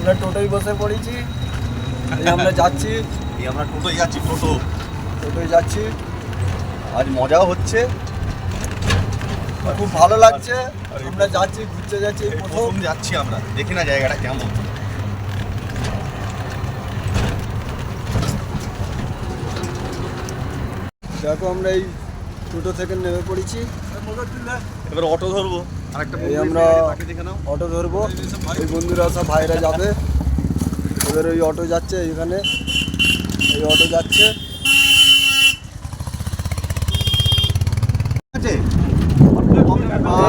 আমরা টোটোয় বসে পড়েছি, আমরা যাচ্ছি, আমরা টোটোয় যাচ্ছি, টোটোয় যাচ্ছি। আজ মজাও হচ্ছে, খুব ভালো লাগছে। আমরা যাচ্ছি, ঘুরতে যাচ্ছি, প্রথম যাচ্ছি আমরা, দেখি না জায়গাটা কেমন। দেখো আমরা এই টোটো থেকে নেমে পড়েছি, এবার অটো ধরবো। এই আমরা অটো ধরবো, এই বন্ধুরা সব ভাইরা যাবে। এবার ওই অটো যাচ্ছে, এখানে এই অটো যাচ্ছে।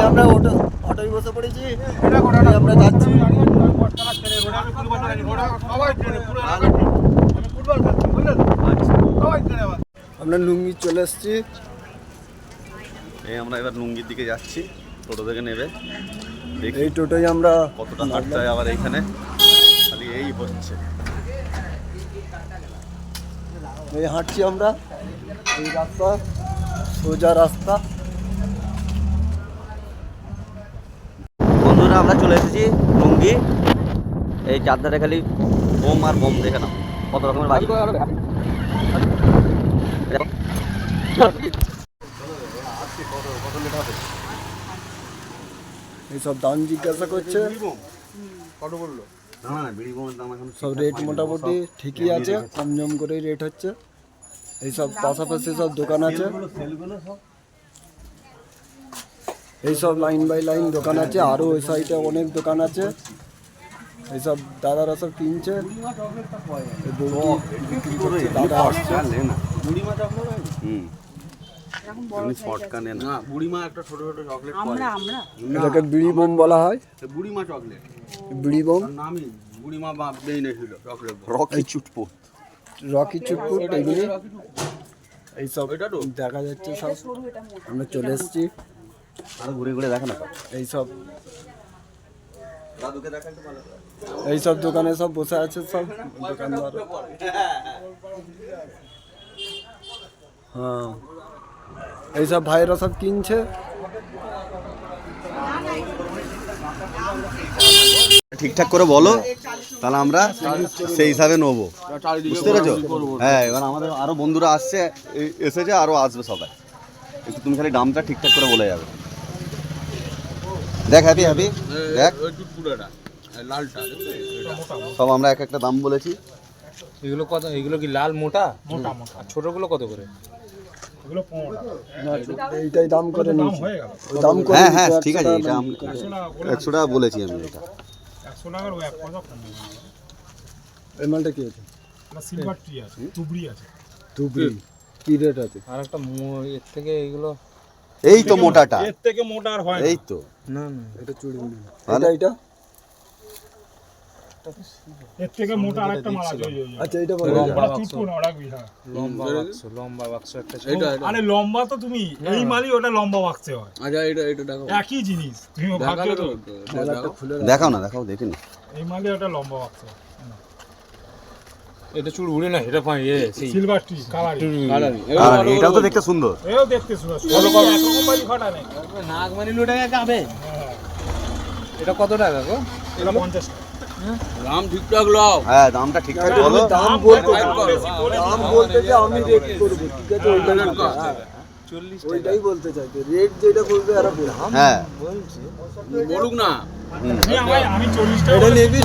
আমরা অটোয় বসে পড়েছি, আমরা যাচ্ছি। আমরা লুঙ্গি চলে এসছি, এই আমরা এবার লুঙ্গির দিকে যাচ্ছি, টোটো থেকে নেবে। এই টোটোয় আমরা কতটা হাঁটতে হয় আবার এইখানে, খালি এই হচ্ছে। এই হাঁটছি আমরা, এই রাস্তা সোজা রাস্তা। বন্ধুরা আমরা চলে এসেছি লুঙ্গি। এই চারধারে খালি বোম আর বোম, দেখে নাও কত রকমের বাজি। এইসব দাম জিজ্ঞাসা করছে, সব রেট মোটামুটি ঠিকই আছে, কম জম করেই রেট হচ্ছে। এইসব পাশাপাশি সব দোকান আছে, এইসব লাইন বাই লাইন দোকান আছে, আরও ওই সাইডে অনেক দোকান আছে। এইসব দাদারা সব কিনছে, বিক্রি করছে, দাদা আসছে। এটাকে বিড়ি বোম বলা হয়, বিড়ি বোম, রকি চুটপুট, এগুলি এইসব দেখা যাচ্ছে সব। আমরা চলে এসেছি, ঘুরে ঘুরে দেখো না এইসব এইসব দোকানে সব বসে আছে সব দোকানদার। হ্যাঁ, এইসব ভাইরা সব কিনছে। ঠিকঠাক করে বলো, তাহলে আমরা সেই হিসাবে নেবো, বুঝতে পেরেছো? হ্যাঁ, এবার আমাদের আরো বন্ধুরা আসছে, এসেছে, আরো আসবে সবাই। একটু তুমি খালি দামটা ঠিকঠাক করে বলে যাবে। দেখ হ্যাপি হ্যাপি, দেখ সব আমরা এক একটা দাম বলেছি। এগুলো কত? এগুলো কি লাল মোটা মোটা মোটা, আর ছোটগুলো কত করে? এইটাই দাম করে নিয়েছি, দাম করে। হ্যাঁ হ্যাঁ ঠিক আছে, এটা 100 টাকা বলেছি আমি। এটা 100 টাকার ওই এক কথা কম। এই মালটা কি আছে? সিলভার ট্রি আছে, তুবড়ি আছে। তুবড়ি কি রেট আছে? আর একটা এর থেকে এগুলো এই তো মোটাটা, এর থেকে মোটা আর হয় না। এই তো। না না, এটা চুড়ি, তাহলে এটা এর থেকে মোটা আরেকটা মাল আছে। আচ্ছা, এটা বলো। ওটা চুটকো না, ওটা বিহা। লম্বা বাক্স একটা। আরে লম্বা তো তুমি এই মালই, ওটা লম্বা বাক্সে হয়। আচ্ছা, এটা দেখো, একই জিনিস, তুমি ভাবছো তো। মালাটা খুলে দেখাও না, দেখাও, দেখি না। এই মালই ওটা লম্বা বাক্সে হয়। এটা চুল উড়ে না, এটা পাই সেই সিলভার ট্রি কালারিং। আর এটাও তো দেখতে সুন্দর। এও দেখতে সুন্দর, একরকম বাড়ি ফাটা নেই। নাগমানি টাকা কাবে। এটা কত টাকা গো? এটা 50 টাকা। দাম ঠিকঠাক লাও। হ্যাঁ, দামটা ঠিকঠাক বলো। দাম বলতে দাম বলতে যে আমি রেট করব, ঠিক আছে? ওইটাই বলতে, 40 ওইটাই বলতে চাইতে, রেট যেটা করবে আর বলবো। হ্যাঁ বলুক না। আমি 40 টাকা। এটা নেবি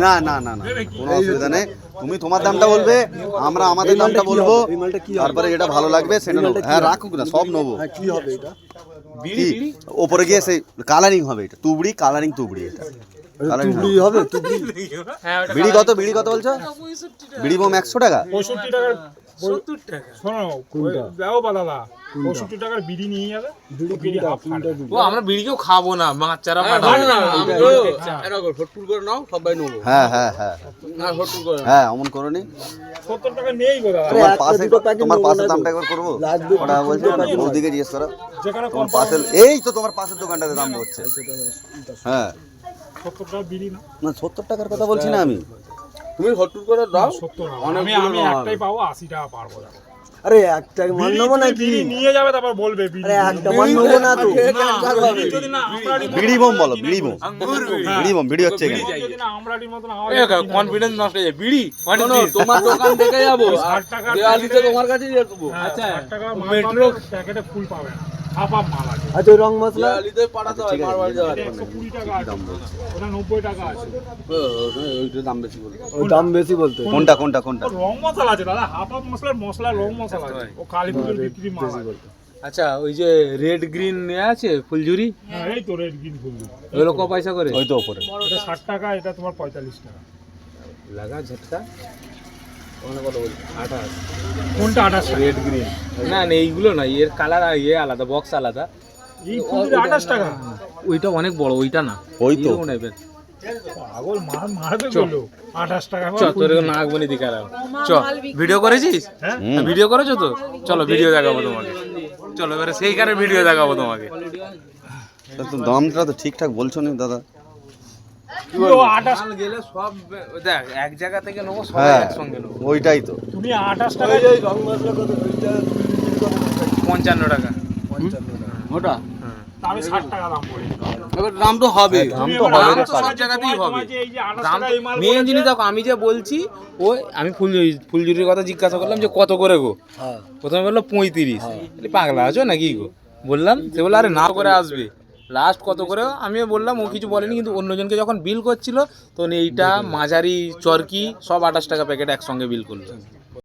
না না না না, কোনো অসুবিধা নেই। তুমি তোমার দামটা বলবে, আমরা আমাদের দামটা বলবো, এই মালটা কি হবে? তারপরে যেটা ভালো লাগবে সেটা নেবো। হ্যাঁ রাখুক না, সব নেবো। হ্যাঁ, কি হবে এটা? কি ওপরে গিয়ে সেই কালারিং হবে, এটা তুবড়ি, কালারিং তুবড়ি। এটা কালারিং তুবড়ি হবে, তুবড়ি। বিড়ি কত বলছো? বিড়ি বোম 100 টাকা। 65 টাকার 70 টাকা। শোনো, দাও দাদা, 65 টাকার বিড়ি নিয়ে যাবে। বিড়ি হাফ ফাটা। ও আমরা বিড়িকেও খাবো না, বাচ্চারা পাঠাবো না। আমি তো এটা হটফুল করে নাও, সবাই নেবো। হ্যাঁ হ্যাঁ হ্যাঁ না হটফুল করে। হ্যাঁ, অমন করোনি। 70 টাকা নেই গো দাদা। তোমার একটা পাশে, দুটো প্যাকেট তোমার নেবো পাশের না দামটা তো। একবার করবো। লাগবে ওটা বলছো, ওদিকে জিজ্ঞেস করো। যেখানে তোমার কম পাশের, এই তো তোমার পাশের দোকানটাতে দাম হচ্ছে। হ্যাঁ 70 টাকা বিড়ি না। না, 70 টাকার কথা বলছি না আমি। তুমি হটফুল করে দাও। 70 টাকা। আমি একটাই পাবো, 80 টাকা পারবো। আরে একটা মান নেবো না কি? বিড়ি নিয়ে যাবে তারপর বলবে বিড়ি। আরে একটা মান নেবো না তো। যদি না আমরাটির মতো- বিড়ি বোম বলো, বিড়ি বোম, বিড়ি বোম, বিড়ি হচ্ছে এখানে। যদি না আমরাটির মতন আওয়াজ কনফিডেন্স নষ্ট হয়ে যায় বিড়ি শোনো, তোমার দোকান থেকে যাবো 60 টাকার দেওয়ালিতে তোমার কাছে যাবো। আচ্ছা 60 টাকার মাল মেট্রো পাবে, প্যাকেটে ফুল পাবে না। হাফ মাল আছে। আচ্ছা ওই রং মশলা দেওয়ালিতে পাঠাতে হয় মারবাড়ি যাওয়ার। 120 টাকা আছে। ওটা 90 টাকা আছে। ওইটার দাম বেশি বলে। ওই দাম বেশি বলতে। কোনটা কোনটা কোনটা? ও রং মশলা আছে দাদা, হাফ মশলার মশলা রং মশলা আছে। ও কালী পুজোর বিক্রি মাল আছে। আচ্ছা ওই যে রেড গ্রিন আছে ফুলঝুরি হ্যাঁ এই তো রেড গ্রিন ফুল। ওগুলো ক পয়সা করে ওই তো ওপরে। এটা 60 টাকা, এটা তোমার 45 টাকা। লাগা ঝটকা কোনটা 28 টাকা? রেড গ্রিন না না এইগুলো না, এর কালার ইয়ে আলাদা, বক্স আলাদা। এই ফুলটা 28 টাকা। ওইটা অনেক বড়, ওইটা না ওই তো। এরকম টাইপের। পাগল মারবে বললো 28 টাকা। চ তোর নাক বনি দিকে আর চ ভিডিও করেছিস? হ্যাঁ ভিডিও করেছো তো? চলো ভিডিও দেখাবো তোমাকে, চলো এবারে সেইখানে ভিডিও দেখাবো তোমাকে। তা তো দামটা তো ঠিকঠাক বলছো না দাদা। পুরো 28 গেলে সব দেখ এক জায়গা থেকে নেবো, সব হ্যাঁ একসঙ্গে নেবো। ওইটাই তো। তুমি 28 টাকা এই রং মশলা কত? দুইটা 55 টাকা। 55 টাকা। ওটা আমি 60 টাকা দাম বলি। এবার দাম তো হবে। দাম তুমি তো এবার হবে দাম রে তো পাগল। সব জায়গাতেই হবে। তোমার যে এই যে 28 দাম টাকা এই মাল মেন বলেছে, জিনিস দেখো, আমি যে বলছি ওই আমি ফুলঝুরির কথা জিজ্ঞাসা করলাম যে কত করে গো, হ্যাঁ প্রথমে বললো 35। বলি, পাগলা আছো নাকি গো বললাম, সে বললো আরে না করে আসবে লাস্ট কত করে। আমিও বললাম, ও কিছু বলেনি, কিন্তু অন্যজনকে যখন বিল করছিল তখন এইটা মাঝারি চরকি সব 28 টাকা প্যাকেট একসঙ্গে বিল করলো।